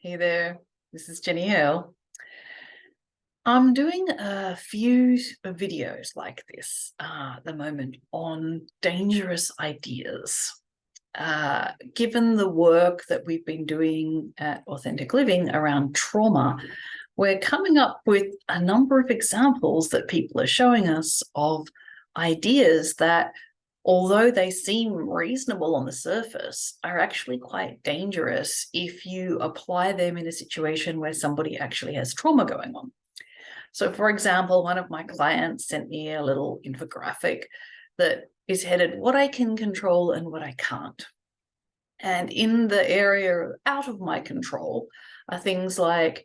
Hey there, this is Jenny Hill. I'm doing a few videos like this at the moment on dangerous ideas. Given the work that we've been doing at Authentic Living around trauma, we're coming up with a number of examples that people are showing us of ideas that, although they seem reasonable on the surface, are actually quite dangerous if you apply them in a situation where somebody actually has trauma going on. So, for example, one of my clients sent me a little infographic that is headed "What I Can Control and What I Can't." And in the area out of my control are things like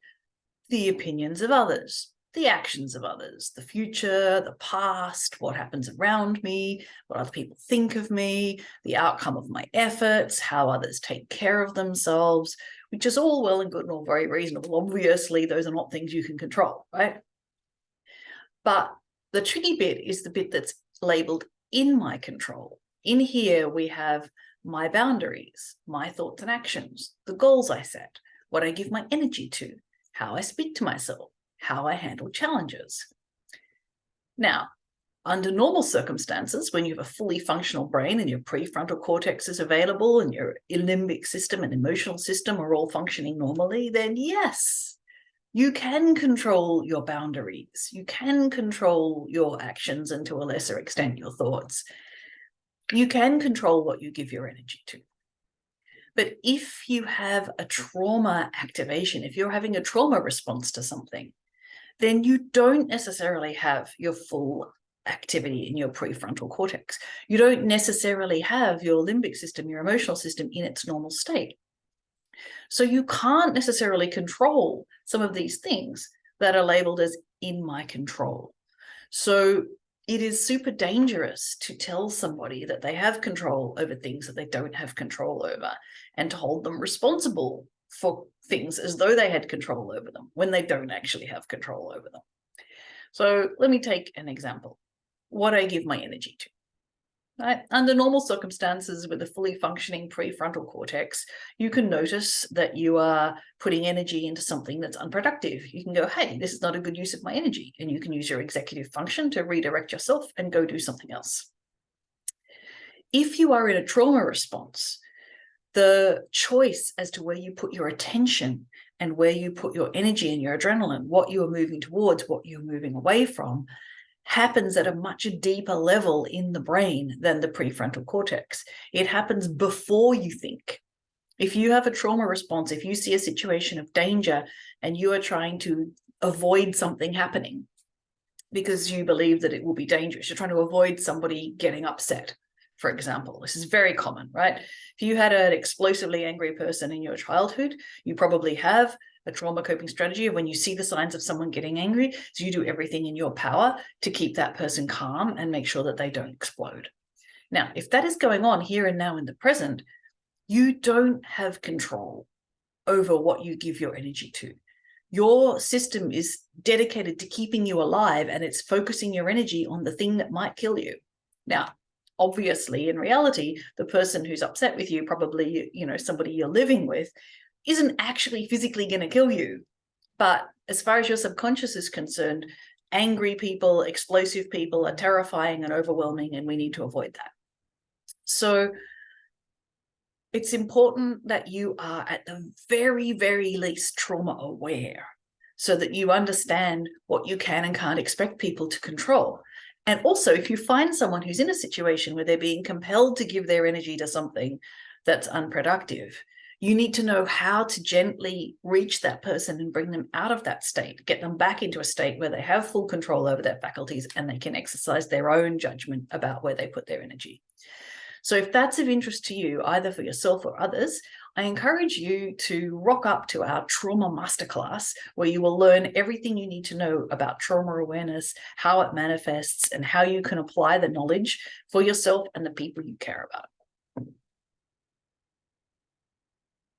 the opinions of others, the actions of others, the future, the past, what happens around me, what other people think of me, the outcome of my efforts, how others take care of themselves, which is all well and good and all very reasonable. Obviously, those are not things you can control, right? But the tricky bit is the bit that's labeled in my control. In here, we have my boundaries, my thoughts and actions, the goals I set, what I give my energy to, how I speak to myself, how I handle challenges. Now, under normal circumstances, when you have a fully functional brain and your prefrontal cortex is available and your limbic system and emotional system are all functioning normally, then yes, you can control your boundaries. You can control your actions and to a lesser extent your thoughts. You can control what you give your energy to. But if you have a trauma activation, if you're having a trauma response to something, then you don't necessarily have your full activity in your prefrontal cortex. You don't necessarily have your limbic system, your emotional system in its normal state. So you can't necessarily control some of these things that are labeled as in my control. So it is super dangerous to tell somebody that they have control over things that they don't have control over and to hold them responsible for things as though they had control over them when they don't actually have control over them. So let me take an example. What I give my energy to. Right? Under normal circumstances with a fully functioning prefrontal cortex, you can notice that you are putting energy into something that's unproductive. You can go, hey, this is not a good use of my energy. And you can use your executive function to redirect yourself and go do something else. If you are in a trauma response, the choice as to where you put your attention and where you put your energy and your adrenaline, what you are moving towards, what you're moving away from, happens at a much deeper level in the brain than the prefrontal cortex. It happens before you think. If you have a trauma response, if you see a situation of danger and you are trying to avoid something happening because you believe that it will be dangerous, you're trying to avoid somebody getting upset, for example. This is very common, right? If you had an explosively angry person in your childhood, you probably have a trauma coping strategy of when you see the signs of someone getting angry, so you do everything in your power to keep that person calm and make sure that they don't explode. Now, if that is going on here and now in the present, you don't have control over what you give your energy to. Your system is dedicated to keeping you alive and it's focusing your energy on the thing that might kill you. Now, obviously, in reality, the person who's upset with you, probably, somebody you're living with, isn't actually physically going to kill you. But as far as your subconscious is concerned, angry people, explosive people are terrifying and overwhelming, and we need to avoid that. So it's important that you are at the very, very least trauma aware so that you understand what you can and can't expect people to control. And also, if you find someone who's in a situation where they're being compelled to give their energy to something that's unproductive, you need to know how to gently reach that person and bring them out of that state, get them back into a state where they have full control over their faculties and they can exercise their own judgment about where they put their energy. So if that's of interest to you, either for yourself or others, I encourage you to rock up to our trauma masterclass, where you will learn everything you need to know about trauma awareness, how it manifests, and how you can apply the knowledge for yourself and the people you care about.